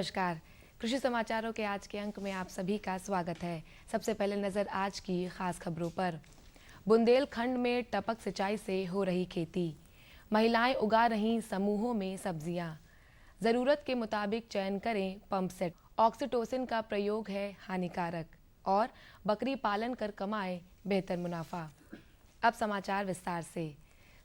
नमस्कार। कृषि समाचारों के आज के अंक में आप सभी का स्वागत है। सबसे पहले नजर आज की खास खबरों पर। बुंदेलखंड में टपक सिंचाई से हो रही खेती। महिलाएं उगा रही समूहों में सब्जियां। जरूरत के मुताबिक चयन करें पंप सेट। ऑक्सीटोसिन का प्रयोग है हानिकारक। और बकरी पालन कर कमाए बेहतर मुनाफा। अब समाचार विस्तार से।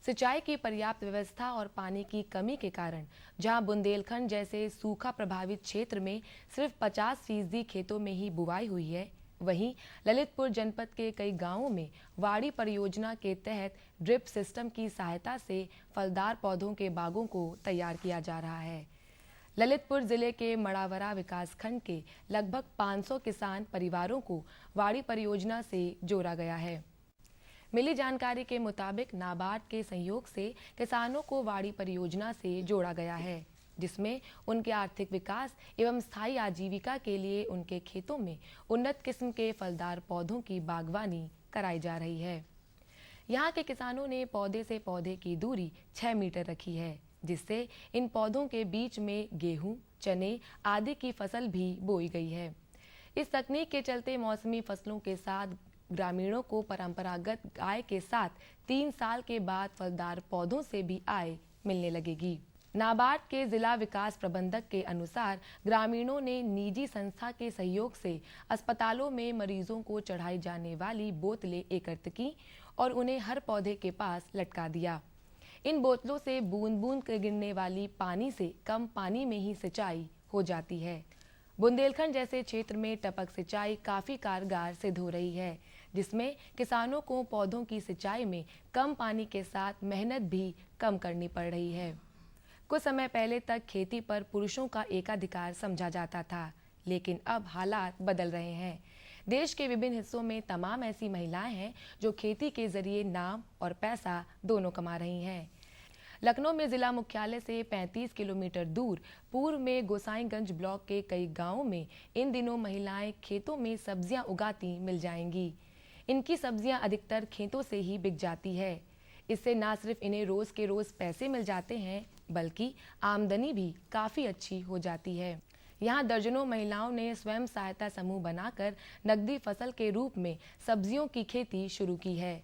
सिंचाई की पर्याप्त व्यवस्था और पानी की कमी के कारण जहां बुंदेलखंड जैसे सूखा प्रभावित क्षेत्र में सिर्फ 50% खेतों में ही बुवाई हुई है, वहीं ललितपुर जनपद के कई गांवों में वाड़ी परियोजना के तहत ड्रिप सिस्टम की सहायता से फलदार पौधों के बागों को तैयार किया जा रहा है। ललितपुर जिले के मड़ावरा विकासखंड के लगभग 500 किसान परिवारों को वाड़ी परियोजना से जोड़ा गया है। मिली जानकारी के मुताबिक नाबार्ड के सहयोग से किसानों को वाड़ी परियोजना से जोड़ा गया है, जिसमें उनके आर्थिक विकास एवं स्थायी आजीविका के लिए उनके खेतों में उन्नत किस्म के फलदार पौधों की बागवानी कराई जा रही है। यहाँ के किसानों ने पौधे से पौधे की दूरी 6 मीटर रखी है, जिससे इन पौधों के बीच में गेहूं, चने आदि की फसल भी बोई गई है। इस तकनीक के चलते मौसमी फसलों के साथ ग्रामीणों को परंपरागत आय के साथ 3 साल के बाद फलदार पौधों से भी आय मिलने लगेगी। नाबार्ड के जिला विकास प्रबंधक के अनुसार ग्रामीणों ने निजी संस्था के सहयोग से अस्पतालों में मरीजों को चढ़ाई जाने वाली बोतलें एकत्र की और उन्हें हर पौधे के पास लटका दिया। इन बोतलों से बूंद बूंद गिरने वाली पानी से कम पानी में ही सिंचाई हो जाती है। बुंदेलखंड जैसे क्षेत्र में टपक सिंचाई काफी कारगर सिद्ध हो रही है, जिसमें किसानों को पौधों की सिंचाई में कम पानी के साथ मेहनत भी कम करनी पड़ रही है। कुछ समय पहले तक खेती पर पुरुषों का एकाधिकार समझा जाता था, लेकिन अब हालात बदल रहे हैं। देश के विभिन्न हिस्सों में तमाम ऐसी महिलाएं हैं जो खेती के जरिए नाम और पैसा दोनों कमा रही हैं। लखनऊ में जिला मुख्यालय से 35 किलोमीटर दूर पूर्व में गोसाईगंज ब्लॉक के कई गांवों में इन दिनों महिलाएं खेतों में सब्जियां उगाती मिल जाएंगी। इनकी सब्जियां अधिकतर खेतों से ही बिक जाती है। इससे न सिर्फ इन्हें रोज के रोज पैसे मिल जाते हैं, बल्कि आमदनी भी काफी अच्छी हो जाती है। यहाँ दर्जनों महिलाओं ने स्वयं सहायता समूह बनाकर नकदी फसल के रूप में सब्जियों की खेती शुरू की है।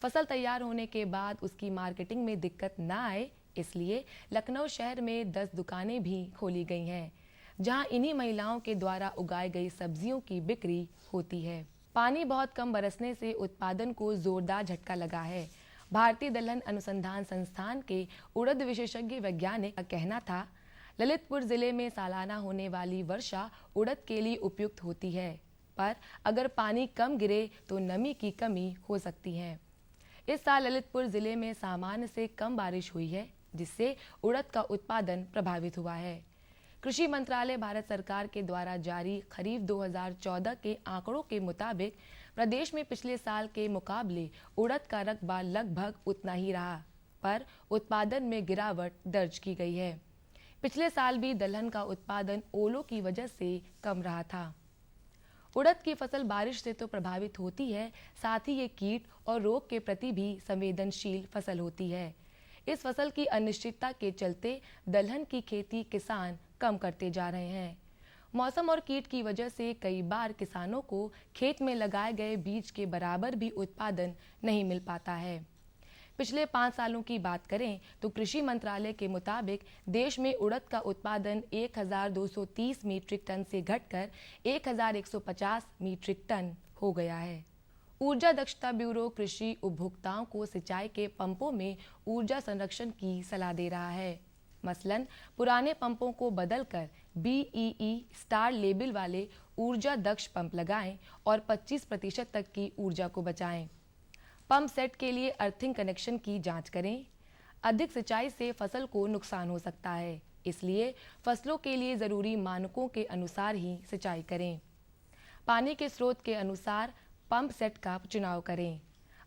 फसल तैयार होने के बाद उसकी मार्केटिंग में दिक्कत न आए, इसलिए लखनऊ शहर में 10 दुकानें भी खोली गई हैं, जहां इन्हीं महिलाओं के द्वारा उगाई गई सब्जियों की बिक्री होती है। पानी बहुत कम बरसने से उत्पादन को जोरदार झटका लगा है। भारतीय दलहन अनुसंधान संस्थान के उड़द विशेषज्ञ वैज्ञानिक का कहना था, ललितपुर जिले में सालाना होने वाली वर्षा उड़द के लिए उपयुक्त होती है, पर अगर पानी कम गिरे तो नमी की कमी हो सकती है। इस साल ललितपुर जिले में सामान्य से कम बारिश हुई है, जिससे उड़द का उत्पादन प्रभावित हुआ है। कृषि मंत्रालय भारत सरकार के द्वारा जारी खरीफ 2014 के आंकड़ों के मुताबिक प्रदेश में पिछले साल के मुकाबले उड़द का रकबा लगभग उतना ही रहा, पर उत्पादन में गिरावट दर्ज की गई है। पिछले साल भी दलहन का उत्पादन ओलों की वजह से कम रहा था। उड़द की फसल बारिश से तो प्रभावित होती है, साथ ही ये कीट और रोग के प्रति भी संवेदनशील फसल होती है। इस फसल की अनिश्चितता के चलते दलहन की खेती किसान कम करते जा रहे हैं। मौसम और कीट की वजह से कई बार किसानों को खेत में लगाए गए बीज के बराबर भी उत्पादन नहीं मिल पाता है। पिछले 5 सालों की बात करें तो कृषि मंत्रालय के मुताबिक देश में उड़द का उत्पादन 1230 मीट्रिक टन से घटकर 1150 मीट्रिक टन हो गया है। ऊर्जा दक्षता ब्यूरो कृषि उपभोक्ताओं को सिंचाई के पंपों में ऊर्जा संरक्षण की सलाह दे रहा है। मसलन पुराने पंपों को बदलकर BEE स्टार लेबल वाले ऊर्जा दक्ष पंप लगाएं और 25% तक की ऊर्जा को बचाएं। पंप सेट के लिए अर्थिंग कनेक्शन की जांच करें। अधिक सिंचाई से फसल को नुकसान हो सकता है, इसलिए फसलों के लिए जरूरी मानकों के अनुसार ही सिंचाई करें। पानी के स्रोत के अनुसार पंप सेट का चुनाव करें।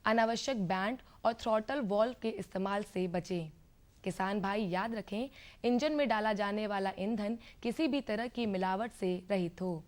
अनावश्यक बैंड और थ्रॉटल वॉल्व के इस्तेमाल से बचें। किसान भाई याद रखें, इंजन में डाला जाने वाला ईंधन किसी भी तरह की मिलावट से रहित हो।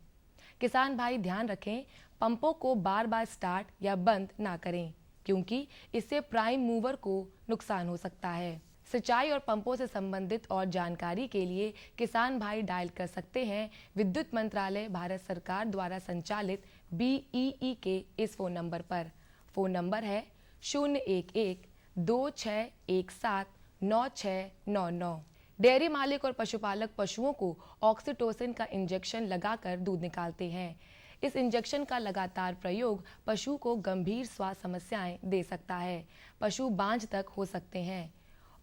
किसान भाई ध्यान रखें, पंपों को बार बार स्टार्ट या बंद ना करें, क्योंकि इससे प्राइम मूवर को नुकसान हो सकता है। सिंचाई और पंपों से संबंधित और जानकारी के लिए किसान भाई डायल कर सकते हैं विद्युत मंत्रालय भारत सरकार द्वारा संचालित BEE के इस फोन नंबर पर। फोन नंबर है 011-2617-9699। डेयरी मालिक और पशुपालक पशुओं को ऑक्सीटोसिन का इंजेक्शन लगाकर दूध निकालते हैं। इस इंजेक्शन का लगातार प्रयोग पशु को गंभीर स्वास्थ्य समस्याएं दे सकता है। पशु बांझ तक हो सकते हैं।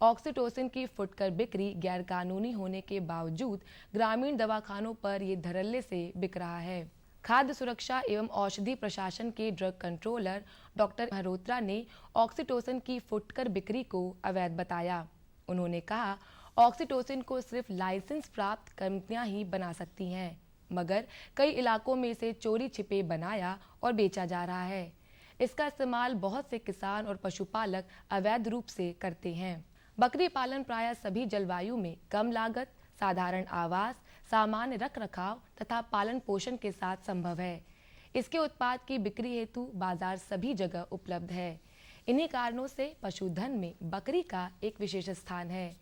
ऑक्सीटोसिन की फुटकर बिक्री गैरकानूनी होने के बावजूद ग्रामीण दवाखानों पर ये धड़ल्ले से बिक रहा है। खाद्य सुरक्षा एवं औषधि प्रशासन के ड्रग कंट्रोलर डॉक्टर मल्होत्रा ने ऑक्सीटोसिन की फुटकर बिक्री को अवैध बताया। उन्होंने कहा, ऑक्सीटोसिन को सिर्फ लाइसेंस प्राप्त कंपनियां ही बना सकती हैं, मगर कई इलाकों में इसे चोरी छिपे बनाया और बेचा जा रहा है। इसका इस्तेमाल बहुत से किसान और पशुपालक अवैध रूप से करते हैं। बकरी पालन प्रायः सभी जलवायु में कम लागत, साधारण आवास, सामान्य रख रखाव तथा पालन पोषण के साथ संभव है। इसके उत्पाद की बिक्री हेतु बाजार सभी जगह उपलब्ध है। इन्हीं कारणों से पशुधन में बकरी का एक विशेष स्थान है।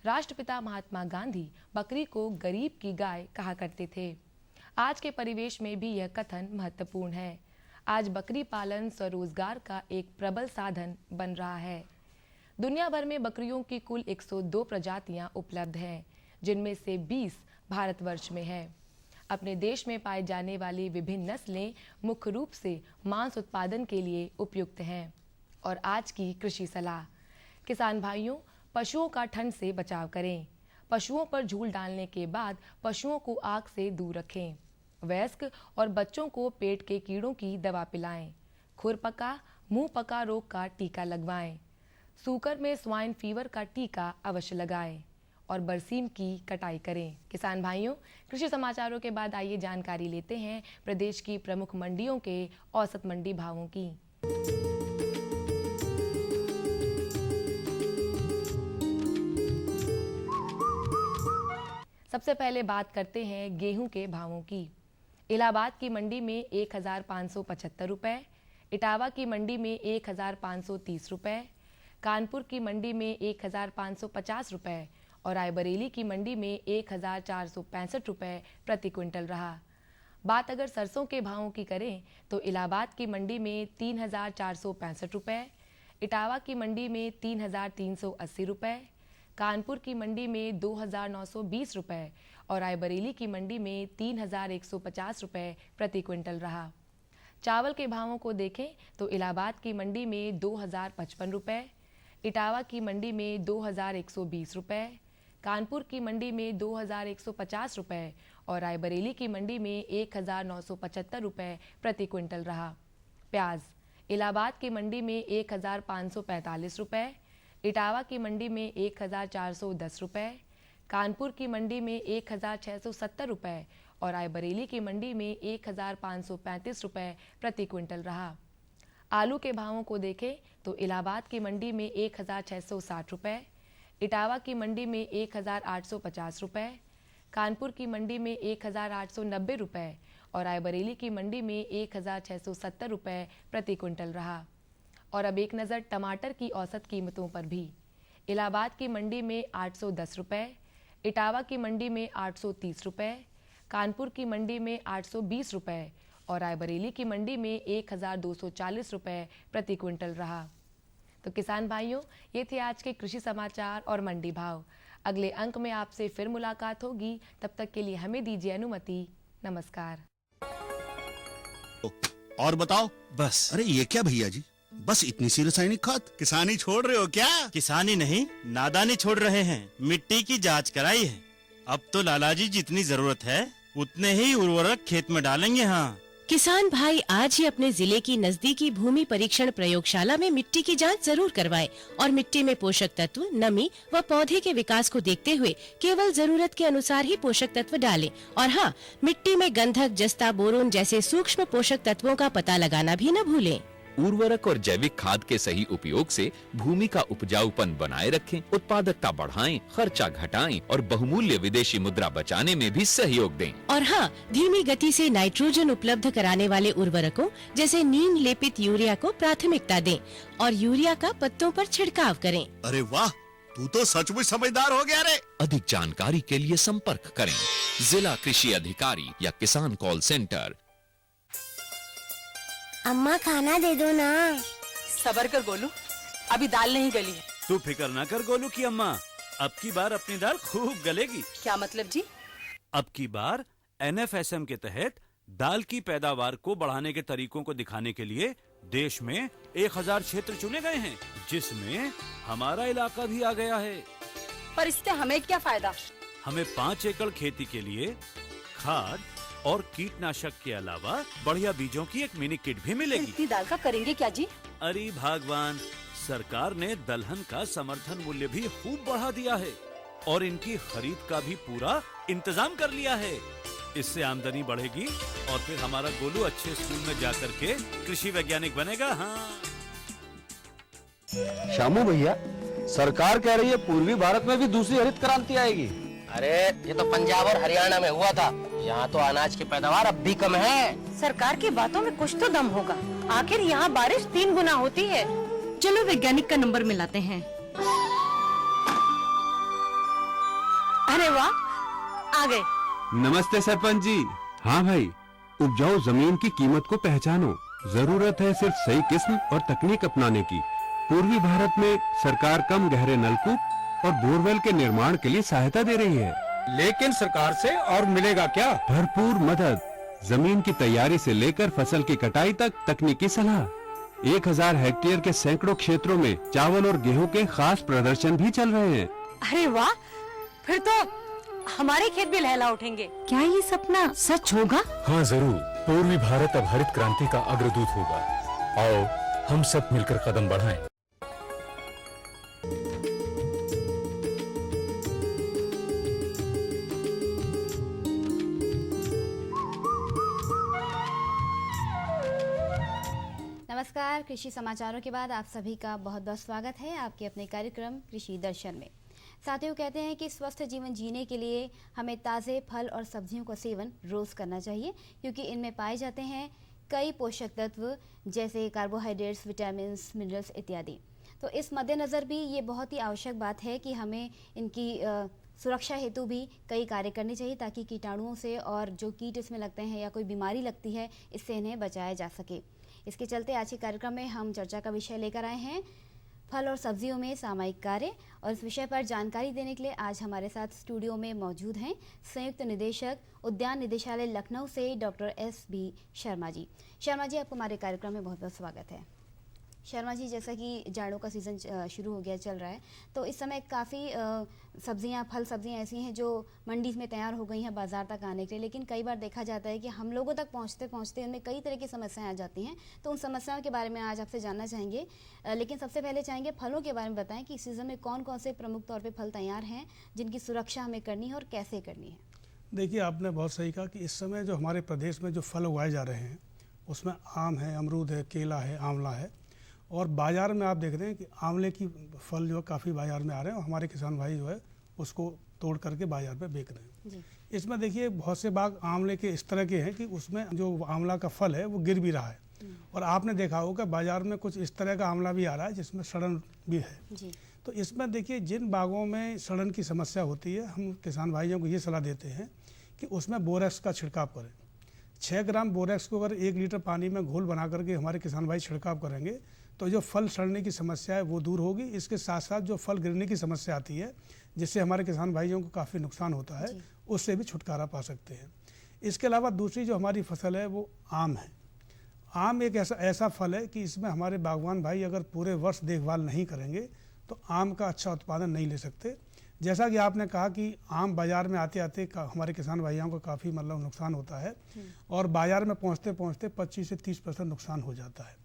राष्ट्रपिता महात्मा गांधी बकरी को गरीब की गाय कहा करते थे। आज के परिवेश में भी यह कथन महत्वपूर्ण है। आज बकरी पालन स्वरोजगार का एक प्रबल साधन बन रहा है। दुनिया भर में बकरियों की कुल 102 प्रजातियां उपलब्ध हैं, जिनमें से 20 भारतवर्ष में है। अपने देश में पाए जाने वाली विभिन्न नस्लें मुख्य रूप से मांस उत्पादन के लिए उपयुक्त हैं। और आज की कृषि सलाह। किसान भाइयों, पशुओं का ठंड से बचाव करें। पशुओं पर झूल डालने के बाद पशुओं को आग से दूर रखें। वयस्क और बच्चों को पेट के कीड़ों की दवा पिलाएं। खुरपका, मुंह पका रोग का टीका लगवाएं। सूकर में स्वाइन फीवर का टीका अवश्य लगाएं और बरसीम की कटाई करें। किसान भाइयों, कृषि समाचारों के बाद आइए जानकारी लेते हैं प्रदेश की प्रमुख मंडियों के औसत मंडी भावों की। सबसे पहले बात करते हैं गेहूं के भावों की। इलाहाबाद की मंडी में 1575 रुपए, इटावा की मंडी में 1530 रुपए, कानपुर की मंडी में 1550 रुपए और रायबरेली की मंडी में 1465 रुपए प्रति क्विंटल रहा। बात अगर सरसों के भावों की करें तो इलाहाबाद की मंडी में 3465 रुपए, इटावा की मंडी में 3380 रुपए, कानपुर की मंडी में 2920 रुपए और रायबरेली की मंडी में 3150 रुपए प्रति क्विंटल रहा। चावल के भावों को देखें तो इलाहाबाद की मंडी में 2055 रुपए, इटावा की मंडी में 2120 रुपए, कानपुर की मंडी में 2150 रुपए और रायबरेली की मंडी में 1975 रुपए प्रति क्विंटल रहा। प्याज इलाहाबाद की मंडी में 1545 रुपए, इटावा की मंडी में 1410 रुपए, कानपुर की मंडी में 1670 रुपए और रायबरेली की मंडी में 1535 रुपए प्रति क्विंटल रहा। आलू के भावों को देखें तो इलाहाबाद की मंडी में 1660 रुपए, इटावा की मंडी में 1850 रुपए, कानपुर की मंडी में 1890 रुपए और रायबरेली की मंडी में 1670 रुपए प्रति क्विंटल रहा। और अब एक नज़र टमाटर की औसत कीमतों पर भी। इलाहाबाद की मंडी में 810 रुपए, इटावा की मंडी में 830 रुपए, कानपुर की मंडी में 820 रुपए और रायबरेली की मंडी में 1240 रुपए प्रति क्विंटल रहा। तो किसान भाइयों, ये थे आज के कृषि समाचार और मंडी भाव। अगले अंक में आपसे फिर मुलाकात होगी, तब तक के लिए हमें दीजिए अनुमति। नमस्कार। और बताओ। बस। अरे ये क्या भैया जी, बस इतनी सी रासायनिक खाद? किसानी छोड़ रहे हो क्या? किसानी नहीं, नादानी छोड़ रहे हैं। मिट्टी की जांच कराई है। अब तो लालाजी जितनी जरूरत है उतने ही उर्वरक खेत में डालेंगे। हाँ, किसान भाई आज ही अपने जिले की नजदीकी भूमि परीक्षण प्रयोगशाला में मिट्टी की जांच जरूर करवाएं और मिट्टी में पोषक तत्व, नमी व पौधे के विकास को देखते हुए केवल जरूरत के अनुसार ही पोषक तत्व डालें। और हाँ, मिट्टी में गंधक, जस्ता, बोरोन जैसे सूक्ष्म पोषक तत्वों का पता लगाना भी न भूलें। उर्वरक और जैविक खाद के सही उपयोग से भूमि का उपजाऊपन बनाए रखें, उत्पादकता बढ़ाएं, खर्चा घटाएं और बहुमूल्य विदेशी मुद्रा बचाने में भी सहयोग दें। और हाँ, धीमी गति से नाइट्रोजन उपलब्ध कराने वाले उर्वरकों जैसे नीम लेपित यूरिया को प्राथमिकता दें और यूरिया का पत्तों पर छिड़काव करें। अरे वाह, तू तो सचमुच समझदार हो गया रे। अधिक जानकारी के लिए संपर्क करें जिला कृषि अधिकारी या किसान कॉल सेंटर। अम्मा खाना दे दो ना। सबर कर गोलू, अभी दाल नहीं गली है। तू फिक्र ना कर गोलू की अम्मा, अब की बार अपनी दाल खूब गलेगी। क्या मतलब जी? अब की बार NFSM के तहत दाल की पैदावार को बढ़ाने के तरीकों को दिखाने के लिए देश में 1000 क्षेत्र चुने गए हैं, जिसमें हमारा इलाका भी आ गया है। पर इससे हमें क्या फायदा? हमें 5 एकड़ खेती के लिए खाद और कीटनाशक के अलावा बढ़िया बीजों की एक मिनी किट भी मिलेगी। इतनी दाल का करेंगे क्या जी? अरे भगवान, सरकार ने दलहन का समर्थन मूल्य भी खूब बढ़ा दिया है और इनकी खरीद का भी पूरा इंतजाम कर लिया है। इससे आमदनी बढ़ेगी और फिर हमारा गोलू अच्छे स्कूल में जाकर के कृषि वैज्ञानिक बनेगा। हाँ शामू भैया, सरकार कह रही है पूर्वी भारत में भी दूसरी हरित क्रांति आएगी। अरे ये तो पंजाब और हरियाणा में हुआ था, यहाँ तो अनाज की पैदावार अब भी कम है। सरकार की बातों में कुछ तो दम होगा, आखिर यहाँ बारिश 3 गुना होती है। चलो वैज्ञानिक का नंबर मिलाते हैं। अरे वाह, आ गए। नमस्ते सरपंच जी। हाँ भाई, उपजाऊ जमीन की कीमत को पहचानो। जरूरत है सिर्फ सही किस्म और तकनीक अपनाने की। पूर्वी भारत में सरकार कम गहरे नलकूप और बोरवेल के निर्माण के लिए सहायता दे रही है। लेकिन सरकार से और मिलेगा क्या? भरपूर मदद, जमीन की तैयारी से लेकर फसल की कटाई तक तकनीकी सलाह। 1000 हेक्टेयर के सैकड़ों क्षेत्रों में चावल और गेहूं के खास प्रदर्शन भी चल रहे हैं। अरे वाह, फिर तो हमारे खेत भी लहला उठेंगे। क्या ये सपना सच होगा? हाँ जरूर, पूर्वी भारत अब हरित क्रांति का अग्रदूत होगा। आओ हम सब मिलकर कदम बढ़ाएं। नमस्कार, कृषि समाचारों के बाद आप सभी का बहुत बहुत स्वागत है आपके अपने कार्यक्रम कृषि दर्शन में। साथियों, कहते हैं कि स्वस्थ जीवन जीने के लिए हमें ताज़े फल और सब्जियों का सेवन रोज़ करना चाहिए, क्योंकि इनमें पाए जाते हैं कई पोषक तत्व जैसे कार्बोहाइड्रेट्स, विटामिन्स, मिनरल्स इत्यादि। तो इस मद्देनज़र भी ये बहुत ही आवश्यक बात है कि हमें इनकी सुरक्षा हेतु भी कई कार्य करने चाहिए, ताकि कीटाणुओं से और जो कीट इसमें लगते हैं या कोई बीमारी लगती है, इससे इन्हें बचाया जा सके। इसके चलते आज के कार्यक्रम में हम चर्चा का विषय लेकर आए हैं फल और सब्जियों में सामयिक कार्य, और इस विषय पर जानकारी देने के लिए आज हमारे साथ स्टूडियो में मौजूद हैं संयुक्त निदेशक उद्यान निदेशालय लखनऊ से डॉक्टर SB शर्मा जी। शर्मा जी, आपको हमारे कार्यक्रम में बहुत बहुत स्वागत है। शर्मा जी, जैसा कि जाड़ों का सीज़न शुरू हो गया, चल रहा है, तो इस समय काफ़ी सब्जियां, फल सब्जियां ऐसी हैं जो मंडी में तैयार हो गई हैं बाज़ार तक आने के लिए, लेकिन कई बार देखा जाता है कि हम लोगों तक पहुंचते पहुंचते उनमें कई तरह की समस्याएं आ जाती हैं। तो उन समस्याओं के बारे में आज आपसे जानना चाहेंगे, लेकिन सबसे पहले चाहेंगे फलों के बारे में बताएं कि इस सीज़न में कौन कौन से प्रमुख तौर पर फल तैयार हैं जिनकी सुरक्षा हमें करनी है और कैसे करनी है। देखिए, आपने बहुत सही कहा कि इस समय जो हमारे प्रदेश में जो फल उगाए जा रहे हैं उसमें आम है, अमरूद है, केला है, आंवला है, और बाज़ार में आप देख रहे हैं कि आंवले की फल जो है काफ़ी बाज़ार में आ रहे हैं और हमारे किसान भाई जो है उसको तोड़ करके बाज़ार में बेच रहे हैं जी। इसमें देखिए बहुत से बाग आंवले के इस तरह के हैं कि उसमें जो आंवला का फल है वो गिर भी रहा है, और आपने देखा होगा बाज़ार में कुछ इस तरह का आंवला भी आ रहा है जिसमें सड़न भी है जी। तो इसमें देखिए, जिन बागों में सड़न की समस्या होती है, हम किसान भाइयों को ये सलाह देते हैं कि उसमें बोरेक्स का छिड़काव करें। 6 ग्राम बोरेक्स को अगर 1 लीटर पानी में घोल बना करके हमारे किसान भाई छिड़काव करेंगे तो जो फल सड़ने की समस्या है वो दूर होगी। इसके साथ साथ जो फल गिरने की समस्या आती है जिससे हमारे किसान भाइयों को काफ़ी नुकसान होता है, उससे भी छुटकारा पा सकते हैं। इसके अलावा दूसरी जो हमारी फसल है वो आम है। आम एक ऐसा फल है कि इसमें हमारे बागवान भाई अगर पूरे वर्ष देखभाल नहीं करेंगे तो आम का अच्छा उत्पादन नहीं ले सकते। जैसा कि आपने कहा कि आम बाज़ार में आते आते हमारे किसान भाइयों को काफ़ी मतलब नुकसान होता है, और बाज़ार में पहुँचते पहुँचते 25 से 30% नुकसान हो जाता है।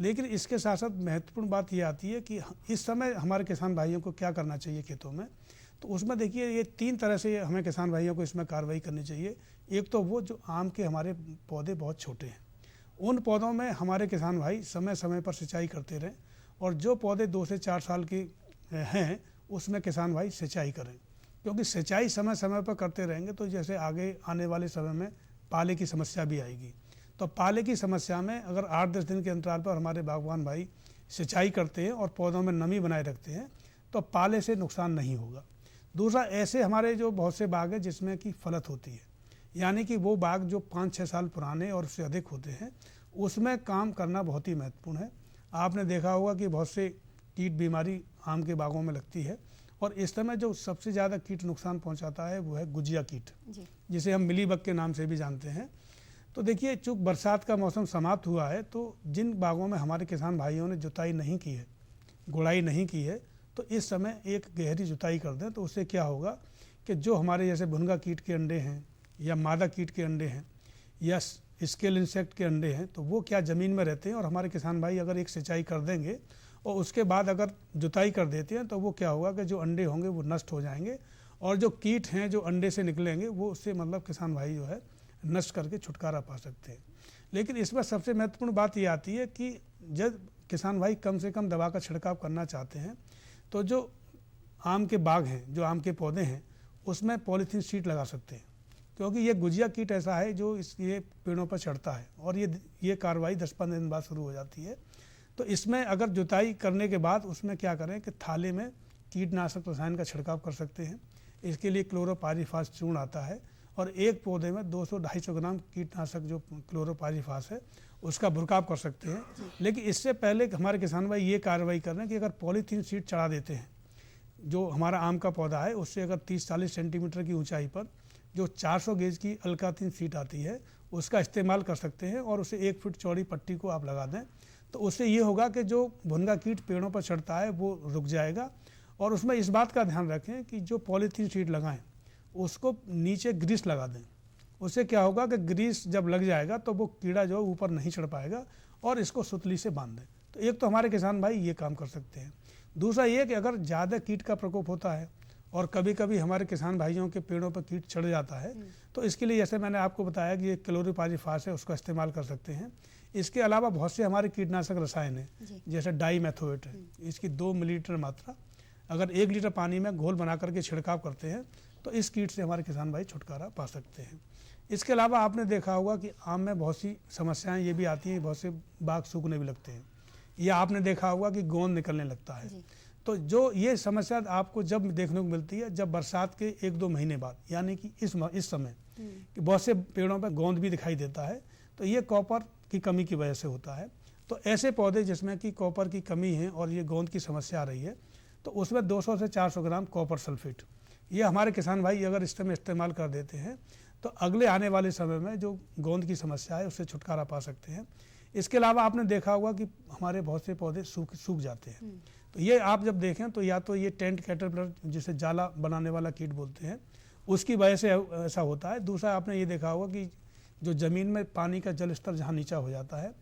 लेकिन इसके साथ साथ महत्वपूर्ण बात ये आती है कि इस समय हमारे किसान भाइयों को क्या करना चाहिए खेतों में। तो उसमें देखिए, ये 3 तरह से हमें किसान भाइयों को इसमें कार्रवाई करनी चाहिए। एक तो वो जो आम के हमारे पौधे बहुत छोटे हैं, उन पौधों में हमारे किसान भाई समय समय पर सिंचाई करते रहें, और जो पौधे 2 से 4 साल के हैं उसमें किसान भाई सिंचाई करें, क्योंकि सिंचाई समय समय पर करते रहेंगे तो जैसे आगे आने वाले समय में पाले की समस्या भी आएगी। तो पाले की समस्या में अगर 8-10 दिन के अंतराल पर हमारे बागवान भाई सिंचाई करते हैं और पौधों में नमी बनाए रखते हैं तो पाले से नुकसान नहीं होगा। दूसरा, ऐसे हमारे जो बहुत से बाग हैं जिसमें कि फलत होती है, यानी कि वो बाग जो 5-6 साल पुराने और उससे अधिक होते हैं, उसमें काम करना बहुत ही महत्वपूर्ण है। आपने देखा होगा कि बहुत से कीट बीमारी आम के बागों में लगती है, और इस समय जो सबसे ज़्यादा कीट नुकसान पहुंचाता है वो है गुजिया कीट, जिसे हम मिलीबग के नाम से भी जानते हैं। तो देखिए, चूँकि बरसात का मौसम समाप्त हुआ है, तो जिन बागों में हमारे किसान भाइयों ने जुताई नहीं की है, गुड़ाई नहीं की है, तो इस समय एक गहरी जुताई कर दें। तो उससे क्या होगा कि जो हमारे जैसे भुनगा कीट के अंडे हैं या मादा कीट के अंडे हैं या स्केल इंसेक्ट के अंडे हैं, तो वो क्या ज़मीन में रहते हैं, और हमारे किसान भाई अगर एक सिंचाई कर देंगे और उसके बाद अगर जुताई कर देते हैं, तो वो क्या होगा कि जो अंडे होंगे वो नष्ट हो जाएंगे, और जो कीट हैं जो अंडे से निकलेंगे वो उससे मतलब किसान भाई जो है नष्ट करके छुटकारा पा सकते हैं। लेकिन इसमें सबसे महत्वपूर्ण बात ये आती है कि जब किसान भाई कम से कम दवा का छिड़काव करना चाहते हैं, तो जो आम के बाग हैं, जो आम के पौधे हैं, उसमें पॉलीथीन शीट लगा सकते हैं, क्योंकि ये गुजिया कीट ऐसा है जो ये पेड़ों पर चढ़ता है, और ये कार्रवाई 10-15 दिन बाद शुरू हो जाती है। तो इसमें अगर जुताई करने के बाद उसमें क्या करें कि थाले में कीटनाशक रसायन का छिड़काव कर सकते हैं। इसके लिए क्लोरोपाइरीफास चूर्ण आता है, और एक पौधे में 200-250 ग्राम कीटनाशक जो क्लोरोपाइरीफास है उसका बुरकाव कर सकते हैं। लेकिन इससे पहले हमारे किसान भाई ये कार्रवाई कर रहे हैं कि अगर पॉलीथीन शीट चढ़ा देते हैं, जो हमारा आम का पौधा है उससे अगर 30-40 सेंटीमीटर की ऊंचाई पर जो 400 गेज की अल्कातीन शीट आती है उसका इस्तेमाल कर सकते हैं, और उसे 1 फुट चौड़ी पट्टी को आप लगा दें। तो उससे ये होगा कि जो भुनगा कीट पेड़ों पर चढ़ता है वो रुक जाएगा। और उसमें इस बात का ध्यान रखें कि जो पॉलीथीन शीट लगाएं उसको नीचे ग्रीस लगा दें। उससे क्या होगा कि ग्रीस जब लग जाएगा तो वो कीड़ा जो है ऊपर नहीं चढ़ पाएगा, और इसको सुतली से बांध दें। तो एक तो हमारे किसान भाई ये काम कर सकते हैं। दूसरा ये कि अगर ज़्यादा कीट का प्रकोप होता है और कभी कभी हमारे किसान भाइयों के पेड़ों पर कीट चढ़ जाता है, तो इसके लिए जैसे मैंने आपको बताया कि ये क्लोरोपाइरीफास है, उसका इस्तेमाल कर सकते हैं। इसके अलावा बहुत से हमारे कीटनाशक रसायन हैं, जैसे डाईमेथोएट है, इसकी 2 मिलीलीटर मात्रा अगर 1 लीटर पानी में घोल बना करके छिड़काव करते हैं तो इस कीट से हमारे किसान भाई छुटकारा पा सकते हैं। इसके अलावा आपने देखा होगा कि आम में बहुत सी समस्याएं ये भी आती हैं, बहुत से बाग सूखने भी लगते हैं, या आपने देखा होगा कि गोंद निकलने लगता है। तो जो ये समस्या आपको जब देखने को मिलती है, जब बरसात के 1-2 महीने बाद, यानी कि इस समय कि बहुत से पेड़ों पर गोंद भी दिखाई देता है, तो ये कॉपर की कमी की वजह से होता है। तो ऐसे पौधे जिसमें कि कॉपर की कमी है और ये गोंद की समस्या आ रही है, तो उसमें 200 से 400 ग्राम कॉपर सल्फेट ये हमारे किसान भाई अगर इस समय इस्तेमाल कर देते हैं तो अगले आने वाले समय में जो गोंद की समस्या है उससे छुटकारा पा सकते हैं। इसके अलावा आपने देखा होगा कि हमारे बहुत से पौधे सूख जाते हैं। तो ये आप जब देखें तो या तो ये टेंट कैटरपिलर जिसे जाला बनाने वाला कीट बोलते हैं उसकी वजह से ऐसा होता है। दूसरा आपने ये देखा होगा कि जो ज़मीन में पानी का जल स्तर जहाँ नीचा हो जाता है,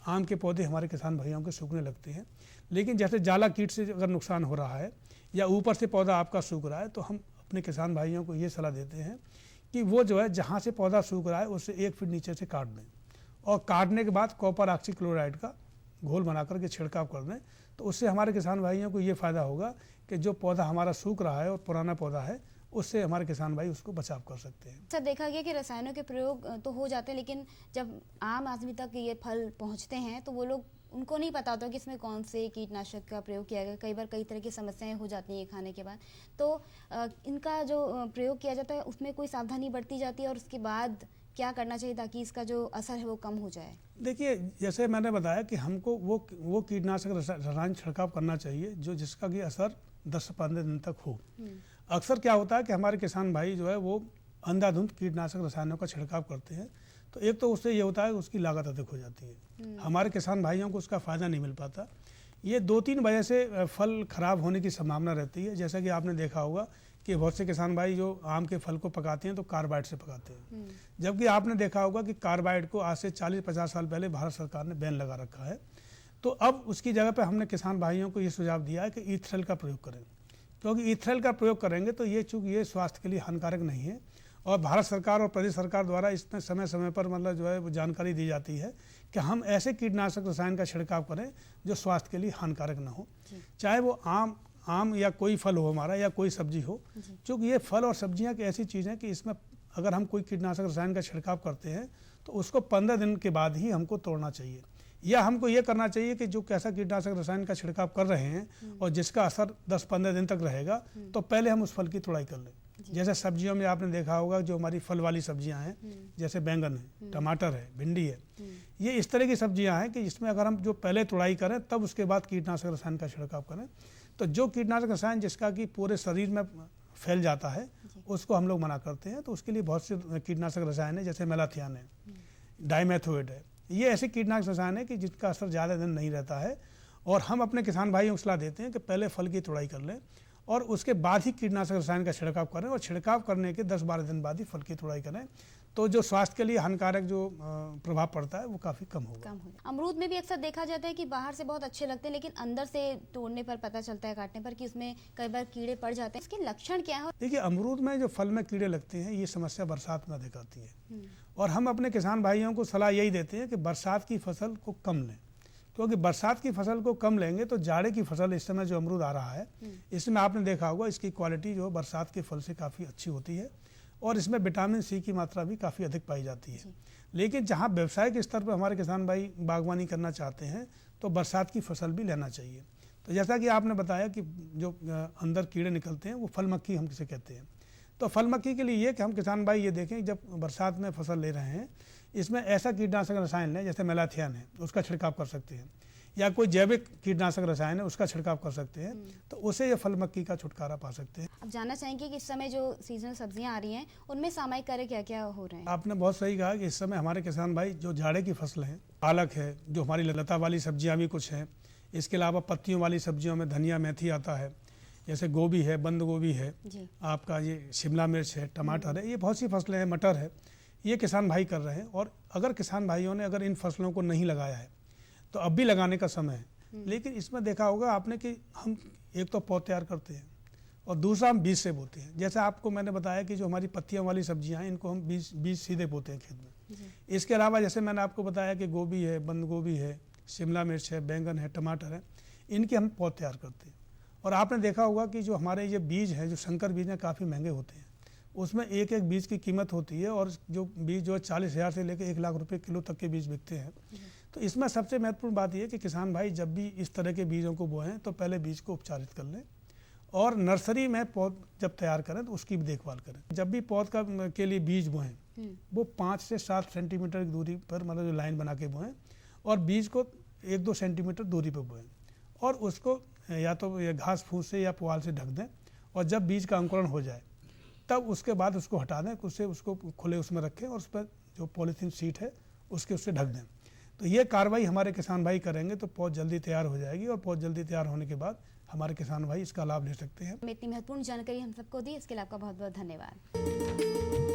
आम के पौधे हमारे किसान भाइयों के सूखने लगते हैं। लेकिन जैसे जाला कीट से अगर नुकसान हो रहा है या ऊपर से पौधा आपका सूख रहा है, तो हम अपने किसान भाइयों को ये सलाह देते हैं कि वो जो है जहाँ से पौधा सूख रहा है उससे 1 फीट नीचे से काट दें, और काटने के बाद कॉपर ऑक्सीक्लोराइड का घोल बना करके छिड़काव कर दें। तो उससे हमारे किसान भाइयों को ये फ़ायदा होगा कि जो पौधा हमारा सूख रहा है और पुराना पौधा है उससे हमारे किसान भाई उसको बचाव कर सकते हैं। सर, देखा गया कि रसायनों के प्रयोग तो हो जाते हैं, लेकिन जब आम आदमी तक ये फल पहुंचते हैं तो वो लोग उनको नहीं पता होता कि इसमें कौन से कीटनाशक का प्रयोग किया गया। कई बार कई तरह की समस्याएं हो जाती हैं खाने के बाद, तो इनका जो प्रयोग किया जाता है उसमें कोई सावधानी बरती जाती है, और उसके बाद क्या करना चाहिए ताकि इसका जो असर है वो कम हो जाए? देखिए, जैसे मैंने बताया कि हमको वो कीटनाशक रसायन छिड़काव करना चाहिए जो जिसका कि असर 10 से 15 दिन तक हो। अक्सर क्या होता है कि हमारे किसान भाई जो है वो अंधाधुंध कीटनाशक रसायनों का छिड़काव करते हैं, तो एक तो उससे ये होता है उसकी लागत अधिक हो जाती है, हमारे किसान भाइयों को उसका फ़ायदा नहीं मिल पाता। ये 2-3 वजह से फल ख़राब होने की संभावना रहती है। जैसा कि आपने देखा होगा कि बहुत से किसान भाई जो आम के फल को पकाते हैं तो कार्बाइड से पकाते हैं, जबकि आपने देखा होगा कि कार्बाइड को आज से 40-50 साल पहले भारत सरकार ने बैन लगा रखा है। तो अब उसकी जगह पर हमने किसान भाइयों को ये सुझाव दिया है कि ईथरल का प्रयोग करें, क्योंकि ईथरल का प्रयोग करेंगे तो ये चूँकि ये स्वास्थ्य के लिए हानिकारक नहीं है, और भारत सरकार और प्रदेश सरकार द्वारा इसमें समय समय पर मतलब जो है वो जानकारी दी जाती है कि हम ऐसे कीटनाशक रसायन का छिड़काव करें जो स्वास्थ्य के लिए हानिकारक ना हो, चाहे वो आम या कोई फल हो हमारा या कोई सब्जी हो। क्योंकि ये फल और सब्जियां की ऐसी चीज़ है कि इसमें अगर हम कोई कीटनाशक रसायन का छिड़काव करते हैं तो उसको 15 दिन के बाद ही हमको तोड़ना चाहिए, या हमको ये करना चाहिए कि जो कैसा कीटनाशक रसायन का छिड़काव कर रहे हैं और जिसका असर 10-15 दिन तक रहेगा, तो पहले हम उस फल की तुड़ाई कर लें। जैसे सब्जियों में आपने देखा होगा जो हमारी फल वाली सब्जियां हैं, जैसे बैंगन है, टमाटर है, भिंडी है, ये इस तरह की सब्जियां हैं कि जिसमें अगर हम जो पहले तुड़ाई करें तब उसके बाद कीटनाशक रसायन का छिड़काव करें, तो जो कीटनाशक रसायन जिसका कि पूरे शरीर में फैल जाता है उसको हम लोग मना करते हैं। तो उसके लिए बहुत से कीटनाशक रसायन है, जैसे मेलाथियान है, डाइमेथोएट है, ये ऐसे कीटनाशक रसायन है कि जिनका असर ज़्यादा दिन नहीं रहता है। और हम अपने किसान भाइयों को सलाह देते हैं कि पहले फल की तुड़ाई कर लें और उसके बाद ही कीटनाशक रसायन का छिड़काव करें, और छिड़काव करने के 10-12 दिन बाद ही फल की तुड़ाई करें, तो जो स्वास्थ्य के लिए हानिकारक जो प्रभाव पड़ता है वो काफ़ी कम होगा। अमरूद में भी अक्सर देखा जाता है कि बाहर से बहुत अच्छे लगते हैं, लेकिन अंदर से तोड़ने पर पता चलता है, काटने पर, कि उसमें कई बार कीड़े पड़ जाते हैं। इसके लक्षण क्या है? देखिए, अमरूद में जो फल में कीड़े लगते हैं ये समस्या बरसात में अधिक आती है, और हम अपने किसान भाइयों को सलाह यही देते हैं कि बरसात की फसल को कम लें, क्योंकि बरसात की फसल को कम लेंगे तो जाड़े की फसल इस समय जो अमरूद आ रहा है, इसमें आपने देखा होगा इसकी क्वालिटी जो बरसात के फल से काफ़ी अच्छी होती है और इसमें विटामिन सी की मात्रा भी काफ़ी अधिक पाई जाती है। लेकिन जहाँ व्यवसायिक स्तर पर हमारे किसान भाई बागवानी करना चाहते हैं तो बरसात की फसल भी लेना चाहिए। तो जैसा कि आपने बताया कि जो अंदर कीड़े निकलते हैं वो फल मक्खी हम किसे कहते हैं, तो फल मक्खी के लिए ये कि हम किसान भाई ये देखें जब बरसात में फसल ले रहे हैं इसमें ऐसा कीटनाशक रसायन है जैसे मेलाथियान है उसका छिड़काव कर सकते हैं, या कोई जैविक कीटनाशक रसायन है उसका छिड़काव कर सकते हैं, तो उससे ये फल मक्खी का छुटकारा पा सकते हैं। अब जानना चाहेंगे कि इस समय जो सीजनल सब्जियां आ रही हैं उनमें सामयिक कार्य क्या क्या हो रहे हैं? आपने बहुत सही कहा कि इस समय हमारे किसान भाई जो जाड़े की फसलें हैं, पालक है, जो हमारी लता वाली सब्जियां भी कुछ हैं, इसके अलावा पत्तियों वाली सब्जियों में धनिया, मेथी आता है, जैसे गोभी है, बंद गोभी है, आपका ये शिमला मिर्च है, टमाटर है, ये बहुत सी फसलें हैं, मटर है, ये किसान भाई कर रहे हैं। और अगर किसान भाइयों ने अगर इन फसलों को नहीं लगाया है तो अब भी लगाने का समय है। लेकिन इसमें देखा होगा आपने कि हम एक तो पौध तैयार करते हैं और दूसरा हम बीज से बोते हैं। जैसे आपको मैंने बताया कि जो हमारी पत्तियों वाली सब्जियां हैं इनको हम बीज सीधे बोते हैं खेत में। इसके अलावा जैसे मैंने आपको बताया कि गोभी है, बंद गोभी है, शिमला मिर्च है, बैंगन है, टमाटर है, इनके हम पौध तैयार करते हैं। और आपने देखा होगा कि जो हमारे ये बीज हैं, जो संकर बीज हैं, काफ़ी महंगे होते हैं, उसमें एक एक बीज की कीमत होती है और जो बीज जो 40,000 से लेकर 1 लाख रुपए किलो तक के बीज बिकते हैं। तो इसमें सबसे महत्वपूर्ण बात यह है कि किसान भाई जब भी इस तरह के बीजों को बोएं तो पहले बीज को उपचारित कर लें और नर्सरी में पौध जब तैयार करें तो उसकी भी देखभाल करें। जब भी पौध के लिए बीज बोएं वो 5 से 7 सेंटीमीटर की दूरी पर, मतलब जो लाइन बना के बोएं, और बीज को 1-2 सेंटीमीटर दूरी पर बोएं और उसको या तो घास फूस से या पुआल से ढक दें। और जब बीज का अंकुरण हो जाए तब उसके बाद उसको हटा दें, उसको खुले उसमें रखें और उस पर जो पॉलीथीन शीट है उससे ढक दें। तो ये कार्रवाई हमारे किसान भाई करेंगे तो पौध जल्दी तैयार हो जाएगी और पौध जल्दी तैयार होने के बाद हमारे किसान भाई इसका लाभ ले सकते हैं। इतनी महत्वपूर्ण जानकारी हम सबको दी, इसके लिए आपका बहुत बहुत धन्यवाद।